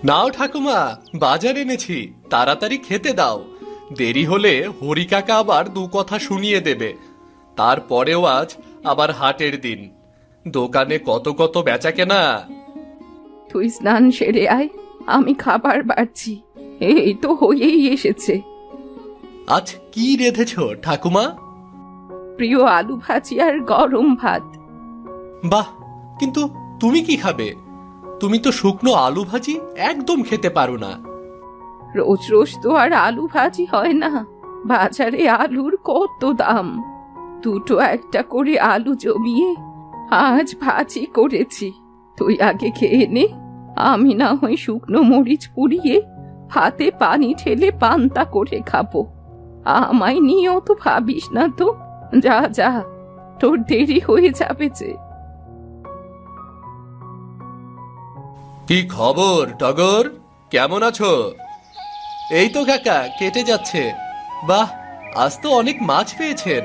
নাও ঠাকুমা, বাজার এনেছি, তাড়াতাড়ি খেতে দাও। দেরি হলে হরি কাকা আবার দু কথা শুনিয়ে দেবে। তারপরেও আজ আবার হাটের দিন, দোকানে কত কত বেচা কেনা। তুই স্নান সেরে আয়, আমি খাবার বাড়ছি, এই তো হয়েই এসেছে। আজ কি রেঁধেছ ঠাকুমা? প্রিয় আলু ভাজি আর গরম ভাত। বাহ, কিন্তু তুমি কি খাবে? তুমি তো শুকনো আলু ভাজি একদম খেতে পারো না। রোজ রোজ তো আর আলু ভাজি হয় না, বাজারে আলুর কত দাম। দুটো একটা করে আলু জমিয়ে আজ ভাজি করেছি। তুই আগে খেয়ে নে, আমি না হয় শুকনো মরিচ পুড়িয়ে ভাতে পানি ঢেলে পান্তা করে খাবো। আমায় নিয়েও তো ভাবিস না তো, যা যা, তোর দেরি হয়ে যাবে যে। কি খবর টগর, কেমন আছো? এই তো কাকা, কেটে যাচ্ছে। বাহ, আজ তো অনেক মাছ পেয়েছেন।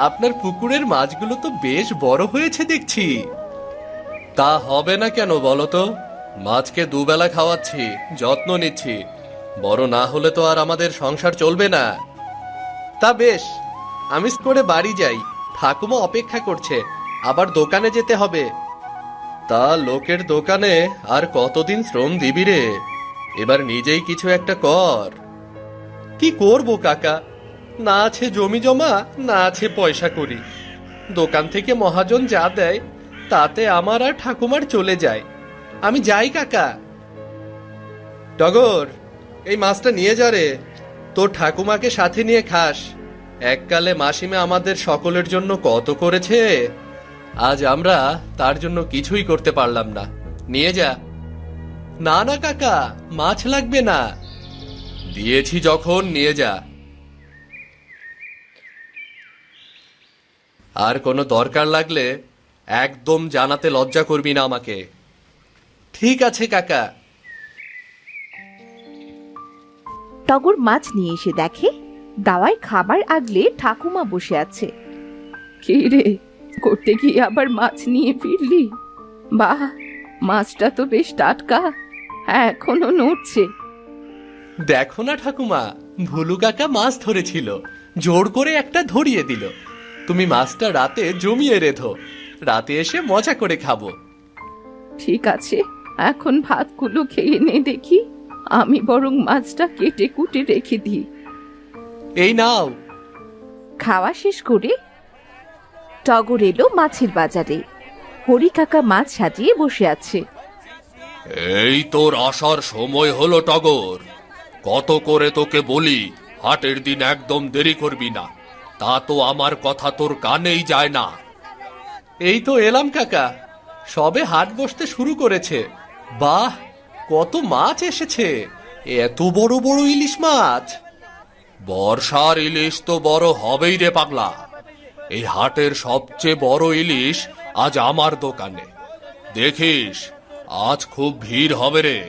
আপনার পুকুরের মাছগুলো তো বেশ বড় হয়েছে দেখছি। তা হবে না কেন বলো তো? মাছকে দুবেলা খাওয়াচ্ছি, যত্ন নিচ্ছি। বড় না হলে তো আর আমাদের সংসার চলবে না। তা বেশ, আমি করে বাড়ি যাই, ঠাকুমা অপেক্ষা করছে, আবার দোকানে যেতে হবে। তা লোকের দোকানে আর কতদিন শ্রম দিবি রে? এবার নিজেই কিছু একটা কর। কি করব কাকা, না আছে জমি জমা, না আছে পয়সা করি। দোকান থেকে মহাজন যা দেয় তাতে আমার আর ঠাকুমার চলে যায়। আমি যাই কাকা। টগর, এই মাছটা নিয়ে যা রে, তোর ঠাকুমাকে সাথে নিয়ে খাস। এককালে মাসিমা আমাদের সকলের জন্য কত করেছে, আজ আমরা তার জন্য কিছুই করতে পারলাম না। নিয়ে যা। না না কাকা, মাছ লাগবে না, দিয়েছি যখন নিয়ে যা। আর কোনো দরকার লাগলে একদম জানাতে লজ্জা করবি না আমাকে। ঠিক আছে কাকা। টগর মাছ নিয়ে এসে দেখে দাওয়ায় খাবার আগলে ঠাকুমা বসে আছে। কি রে, করতে গিয়ে আবার মাছ নিয়ে ফিরলি? বাহ, মাছটা তো বেশ টাটকা, এখনো নড়ছে। দেখো না ঠাকুমা, ভুলু কাকা মাছ ধরেছিল, জোর করে একটা ধরিয়ে দিল। তুমি মাছটা রাতে জমিয়ে রেধো, রাতে এসে মজা করে খাবো। ঠিক আছে, এখন ভাতগুলো খেয়ে নে দেখি, আমি বরং মাছটা কেটে কুটে রেখে দিই। এই নাও। খাওয়া শেষ করে টগর এলো মাছের বাজারে। হরি কাকা মাছ সাজিয়ে বসে আছে। এই তোর আসার সময় হলো টগর, কত করে তোকে বলি হাটের দিন একদম দেরি করবি না, তা তো আমার কথা তোর কানেই যায় না। এই তো এলাম কাকা, সবে হাট বসতে শুরু করেছে। বাহ, কত মাছ এসেছে, এত বড় বড় ইলিশ মাছ। বর্ষার ইলিশ তো বড় হবেই রে পাগলা। এই হাটের সবচেয়ে বড় ইলিশ আজ আমার দোকানে। দেখিস আজ খুব ভিড় হবে রে।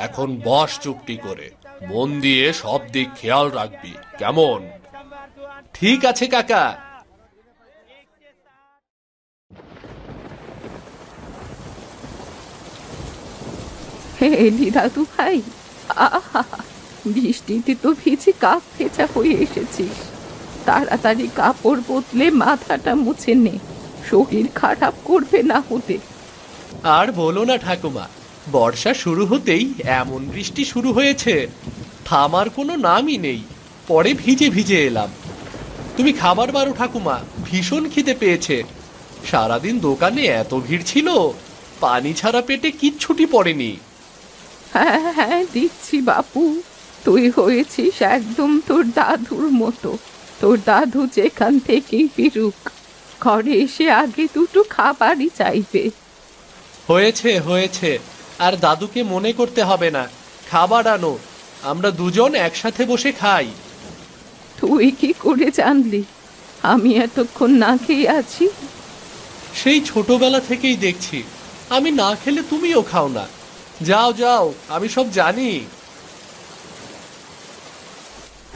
এখন বস চুপটি করে, মন দিয়ে সব দিক খেয়াল রাখবি, কেমন? ঠিক আছে কাকা। এলি দাদু ভাই, আহা, বৃষ্টিতে তো ভিজে কাপ ভেজা হয়ে এসেছিস। তাড়াতাড়ি কাপড় বদলে মাথাটা মুছে নে, শরীর খারাপ করবে না হতে। আর বলো না ঠাকুমা, বর্ষা শুরু হতেই এমন বৃষ্টি শুরু হয়েছে, থামার কোনো নামই নেই। পরে ভিজে ভিজে এলাম। তুমি খাবার বারো ঠাকুমা, ভীষণ খিদে পেয়েছে। সারাদিন দোকানে এত ভিড় ছিল, পানি ছাড়া পেটে কিচ্ছুটি পড়েনি। হ্যাঁ হ্যাঁ, দিচ্ছি বাপু। তুই হয়েছিস একদম তোর দাদুর মতো। তোর দাদু যেখান থেকেই ফিরুক, ঘরে এসে আগে দুটো খাবারই চাইবে। হয়েছে হয়েছে, আর দাদুকে মনে করতে হবে না। খাবার আনো, আমরা দুজন একসাথে বসে খাই। তুই কি করে জানলি আমি এতক্ষণ না খেয়ে আছি? সেই ছোটবেলা থেকেই দেখছি, আমি না খেলে তুমিও খাও না। যাও যাও, আমি সব জানি।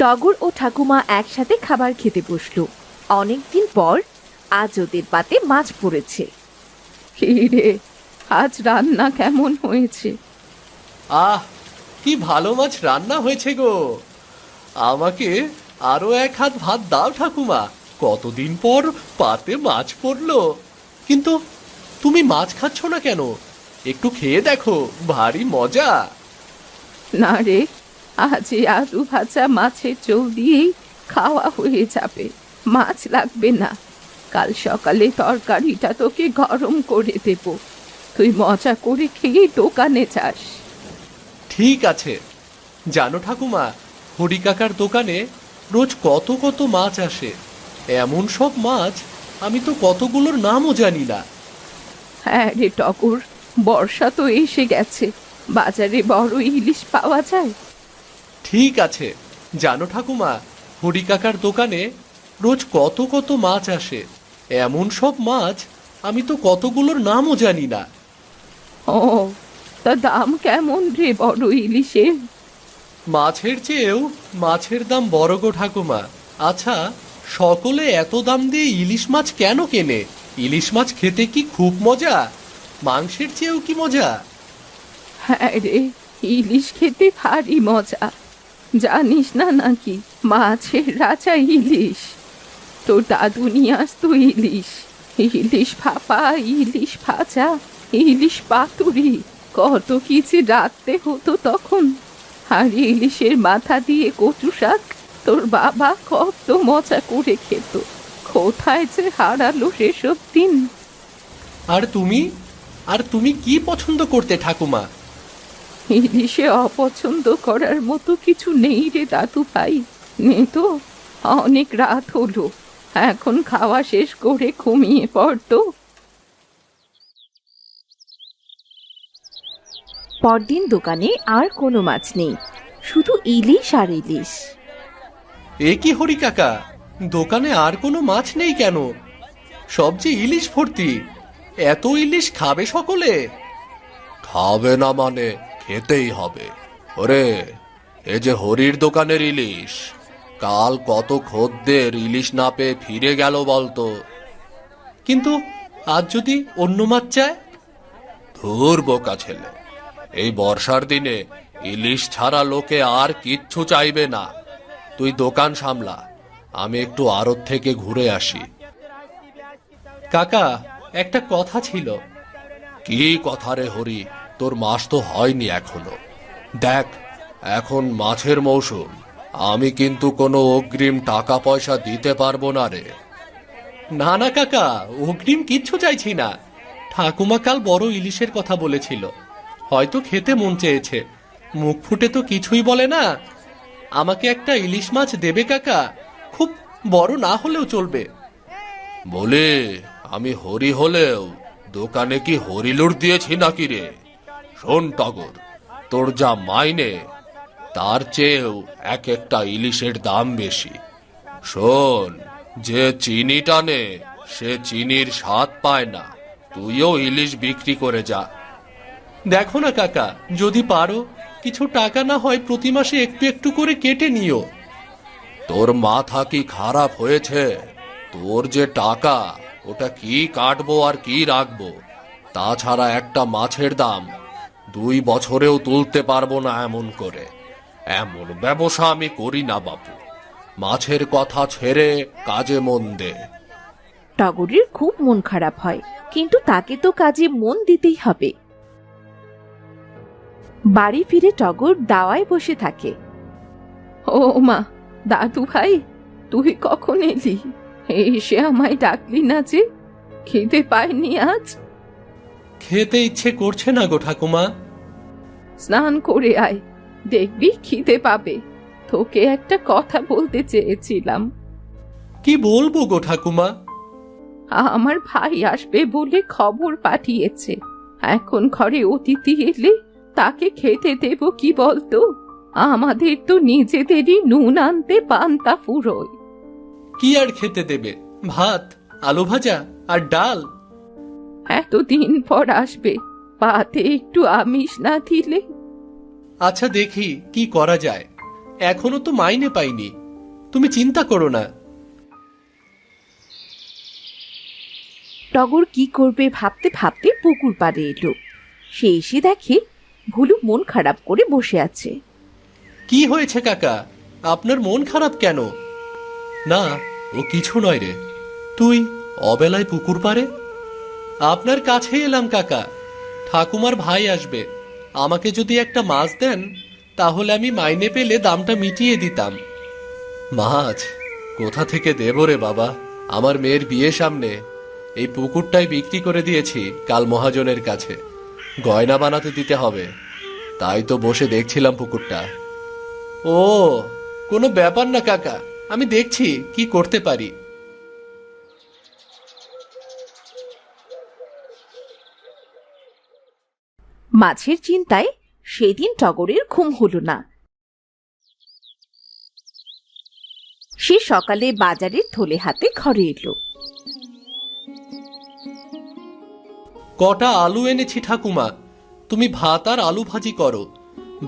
টগর ও ঠাকুমা একসাথে খাবার খেতে বসলো। অনেকদিন পর আজ ওদের পাতে মাছ পড়েছে। কি রে, আজ রান্না কেমন হয়েছে? আহ, কি ভালো মাছ রান্না হয়েছে গো। আমাকে আরো এক হাত ভাত দাও ঠাকুমা, কতদিন পর পাতে মাছ পড়লো। কিন্তু তুমি মাছ খাচ্ছ না কেন? একটু খেয়ে দেখো, ভারী মজা। না রে, আজ এই আলু ভাজা মাছের ঝোল দিয়েই খাওয়া হয়ে যাবে, মাছ লাগবে না। কাল সকালে তরকারিটা তোকে গরম করে দেব, তুই মজা করে খেয়ে দোকানে যাস। ঠিক আছে। জানো ঠাকুমা, হরি কাকার দোকানে রোজ কত কত মাছ আসে। এমন সব মাছ আমি তো কতগুলোর নামও জানি না। হ্যাঁ রে টগর, বর্ষা তো এসে গেছে, বাজারে বড় ইলিশ পাওয়া যায়। ঠিক আছে। জানো ঠাকুমা, হরি কাকার দোকানে রোজ কত কত মাছ আসে। এমন সব মাছ আমি তো কতগুলোর নামও জানি না। ও, তা দাম কেমন রে বড় ইলিশের? মাছের চেয়েও মাছের দাম বড় গো ঠাকুমা। আচ্ছা, সকলে এত দাম দিয়ে ইলিশ মাছ কেন কেনে? ইলিশ মাছ খেতে কি খুব মজা? মাংসের চেয়েও কি মজা? হ্যাঁ রে, ইলিশ খেতে ভারী মজা। জানিস না নাকি, মাছের রাজা ইলিশ। তোর দাদু নিয়ে আসতো ইলিশ, ইলিশ ভাপা, ইলিশ ভাজা, ইলিশ পাতুরি, কত কিছু রাখতে হতো তখন। আর ইলিশের মাথা দিয়ে কচু শাক তোর বাবা কত মজা করে খেত। কোথায় যে হারালো সেসব দিন। আর তুমি, আর তুমি কি পছন্দ করতে ঠাকুমা? ইলিশে অপছন্দ করার মতো কিছু নেই রে দাদু ভাই, নে তো। অনেক রাত হলো, এখন খাওয়া শেষ করে ঘুমিয়ে পড়তো। পরদিন দোকানে আর কোনো মাছ নেই, শুধু ইলিশ আর ইলিশ। এ কি হরি কাকা, দোকানে আর কোনো মাছ নেই কেন? সব যে ইলিশ ভর্তি। এত ইলিশ খাবে সকলে? খাবে না মানে খেতেই হবে। ওরে, এ যে হরির দোকানের ইলিশ, কাল কত খদ্দের ইলিশ না পেয়ে ফিরে গেল বলতো। কিন্তু আজ যদি অন্য মাছ চায়? ধুর বোকা ছেলে, এই বর্ষার দিনে ইলিশ ছাড়া লোকে আর কিচ্ছু চাইবে না। তুই দোকান সামলা, আমি একটু আড়ত থেকে ঘুরে আসি। কাকা, একটা কথা ছিল। কি কথা রে হরি? তোর মাস তো হয়নি এখনো। দেখ, এখন মাছের মৌসুম, আমি কিন্তু কোনো অগ্রিম টাকা পয়সা দিতে পারবো না রে। না না কাকা, অগ্রিম কিচ্ছু চাইছি না। ঠাকুমা কাল বড় ইলিশের কথা বলেছিল, হয়তো খেতে মন চেয়েছে। মুখ ফুটে তো কিছুই বলে না। আমাকে একটা ইলিশ মাছ দেবে কাকা? খুব বড় না হলেও চলবে। বলে আমি হরি হলেও দোকানে কি হরিলুট দিয়েছি নাকি রে? শোন টগর, তোর যা মাইনে তার চেয়েও এক একটা ইলিশের দাম বেশি। শোন, যে চিনি টানে সে চিনির স্বাদ পায় না। তুইও ইলিশ বিক্রি করে যা। দেখো না কাকা, যদি পারো কিছু টাকা না হয় প্রতি মাসে একটু একটু করে কেটে নিও। তোর মাথা কি খারাপ হয়েছে? তোর যে টাকা, ওটা কি কাটবো আর কি রাখবো? তাছাড়া একটা মাছের দাম 2 বছরেও তুলতে পারবো না এমন করে। এমন ব্যবসা আমি করি না বাপু। মাছের কথা ছেড়ে কাজে মন দে। টগরের খুব মন খারাপ হয়, কিন্তু তাকে তো কাজে মন দিতেই হবে। বাড়ি ফিরে টগর দাওয়ায় বসে থাকে। ও মা, দাদু ভাই, তুই কখন এলি? এসে আমায় ডাকলি না যে? খিদে পায়নি আজ? খেতে ইচ্ছে করছে না গো ঠাকুমা। স্নান করে আয়, দেখবি খিদে পাবে। তোকে একটা কথা বলতে চেয়েছিলাম। কি বলবো গো ঠাকুমা? আমার ভাই আসবে বলে খবর পাঠিয়েছে। এখন ঘরে অতিথি এলে তাকে খেতে দেব কি বলতো? আমাদের তো নিজেদেরই নুন আনতে পান্তা ফুরোয়। কি আর খেতে দেবে? ভাত, আলু ভাজা আর ডাল। এতদিন পর আসবে, পাতে একটু আমিষ না দিলে? আচ্ছা, দেখি কি করা যায়। এখনো তো মাইনে পাইনি, তুমি চিন্তা করো না। টগর কি করবে ভাবতে ভাবতে পুকুর পাড়ে এলো। সে এসে দেখে ভুলু মন খারাপ করে বসে আছে। কি হয়েছে কাকা, আপনার মন খারাপ কেন? না, ও কিছু নয় রে। তুই অবেলায় পুকুর পাড়ে? আপনার কাছে এলাম কাকা। ঠাকুমার ভাই আসবে, আমাকে যদি একটা মাছ দেন তাহলে আমি মাইনে পেলে দামটা মিটিয়ে দিতাম। মাছ কোথা থেকে দেব রে বাবা? আমার মেয়ের বিয়ে সামনে, এই পুকুরটাই বিক্রি করে দিয়েছি কাল মহাজনের কাছে। গয়না বানাতে দিতে হবে, তাই তো বসে দেখছিলাম পুকুরটা। ও, কোনো ব্যাপার না কাকা, আমি দেখছি কি করতে পারি। মাছের চিন্তায় সেদিন টগরের ঘুম হলো না। সে সকালে বাজারের থলে হাতে ঘরে এলো। কটা আলু এনেছি ঠাকুমা, তুমি ভাত আর আলু ভাজি করো।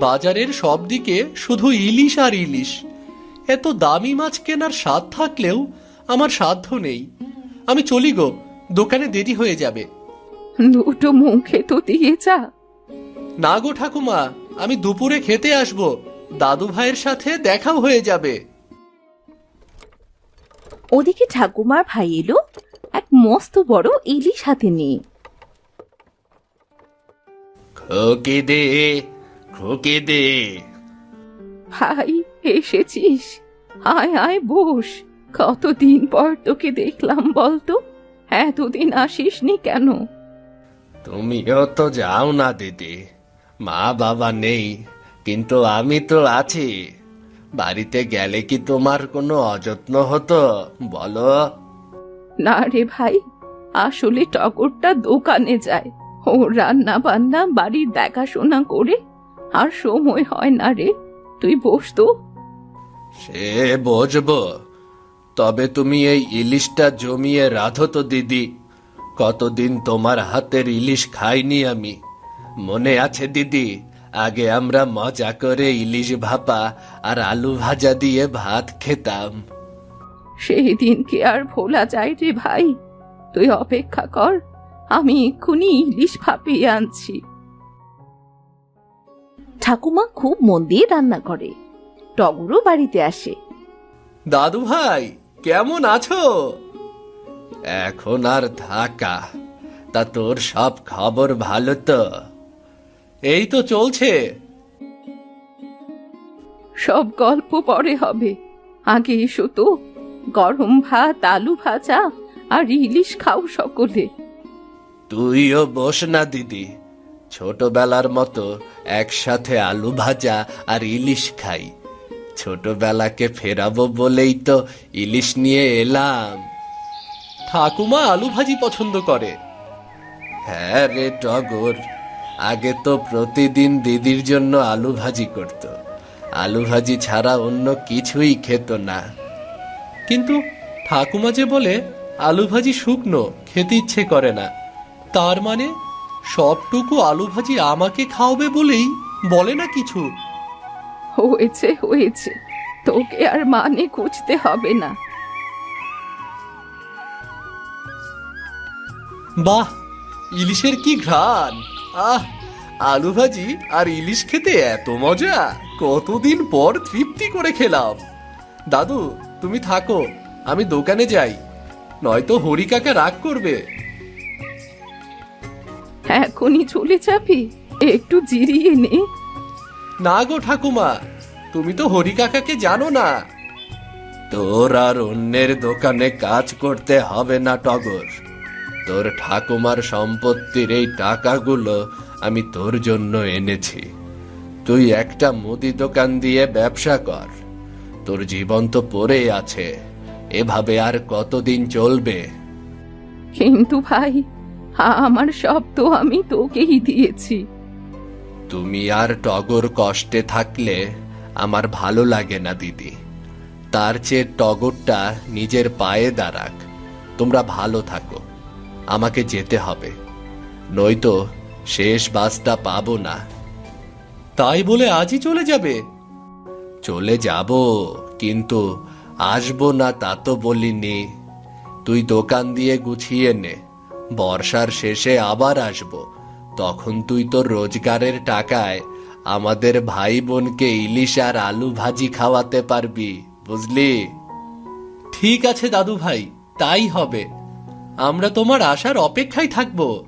বাজারের সব দিকে শুধু ইলিশ আর ইলিশ। এত দামি মাছ কেনার স্বাদ থাকলেও আমার সাধ্য নেই। আমি চলি গো, দোকানে দেরি হয়ে যাবে। দুটো মুখে তো দিয়ে যা। না গো ঠাকুমা, আমি দুপুরে খেতে আসবো, দাদু ভাইয়ের সাথে দেখাও হয়ে যাবে। ওদিকে ঠাকুমার ভাই এলো এক মস্ত বড় ইলিশ হাতে নিয়ে। খোকে দে, খোকে দে। ভাই এসেছিস? আয় আয় বস। কতদিন পর তোকে দেখলাম বলতো, এতদিন আসিসনি কেন? তুমিও তো যাও না দিদি, মা বাবা নেই, কিন্তু আমি তো আছি। বাড়িতে গেলে কি তোমার কোনো অযত্ন হতো বলো? না রে ভাই, আসলে টগরটা দোকানে যায়, ও রান্না বান্না বাড়ির দেখাশোনা করে আর সময় হয় না রে। তুই বস তো। সে বুঝবো, তবে তুমি এই ইলিশটা জমিয়ে রাধো তো দিদি। কতদিন তোমার হাতের ইলিশ খাইনি আমি। মনে আছে দিদি, আগে আমরা মজা করে ইলিশ ভাপা আর আলু ভাজা দিয়ে ভাত খেতাম। সেই দিন কি আর ভোলা যায় রে ভাই? তুই অপেক্ষা কর, আমি এক্ষুনি ইলিশ ভাপিয়ে আনছি। ঠাকুমা খুব মন দিয়ে রান্না করে। টগরও বাড়িতে আসে। দাদু ভাই, কেমন আছো? এখন আর থাকা, তা তোর সব খবর ভালো তো? এই তো চলছে। সব গল্প পরে হবে, আগে এসো তো। গরম ভাত, আলু ভাজা আর ইলিশ খাও সকলে। তুইও বস না দিদি, ছোটবেলার মতো একসাথে আলু ভাজা আর ইলিশ খাই। ছোটবেলাকে ফেরাবো বলেই তো ইলিশ নিয়ে এলাম। ঠাকুমা আলু ভাজি পছন্দ করে। হ্যাঁ রে টগর, আগে তো প্রতিদিন দিদির জন্য আলু ভাজি করত। আলু ভাজি ছাড়া অন্য কিছুই খেত না। কিন্তু ঠাকুমা যে বলে আলু ভাজি শুকনো, খেতে ইচ্ছে করে না। তার মানে সবটুকু আলু ভাজি আমাকে খাওয়াবে বলেই বলে না কিছু। হয়েছে হয়েছে, তোকে আর মানে খুঁজতে হবে না। বাহ, ইলিশের কি ঘ্রাণ! আহ, আলু ভাজি আর ইলিশ খেতে এত মজা! কতদিন পর তৃপ্তি করে খেলাম। দাদু, তুমি থাকো, আমি দোকানে যাই, নয়তো হরি কাকা রাগ করবে। এখনই চলে যাবি? একটু জিরিয়ে নে। না গো ঠাকুমা, তুমি তো হরি কাকাকে জানো না। তোর আর অন্যের দোকানে কাজ করতে হবে না টগর। তোর ঠাকুমার সম্পত্তির এই টাকাগুলো আমি তোর জন্য এনেছি। তুই একটা মুদি দোকান দিয়ে ব্যবসা কর। তোর জীবন তো পড়ে আছে, এভাবে আর কতদিন চলবে? কিন্তু ভাই, আমার সব তো আমি তোকেই দিয়েছি। তুমি আর টগর কষ্টে থাকলে আমার ভালো লাগে না দিদি। তার চেয়ে টগরটা নিজের পায়ে দাঁড়াক। তোমরা ভালো থাকো, আমাকে যেতে হবে, নয়তো শেষ বাসটা পাবো না। তাই বলে আজই চলে যাবে? চলে যাব, কিন্তু আসবো না তা তো বলিনি। তুই দোকান দিয়ে গুছিয়ে নে, বর্ষার শেষে আবার আসবো, তখন তুই তোর রোজগারের টাকায় আমাদের ভাই বোনকে ইলিশ আর আলু ভাজি খাওয়াতে পারবি, বুঝলি? ঠিক আছে দাদু ভাই, তাই হবে। আমরা তোমার আসার অপেক্ষায় থাকবো।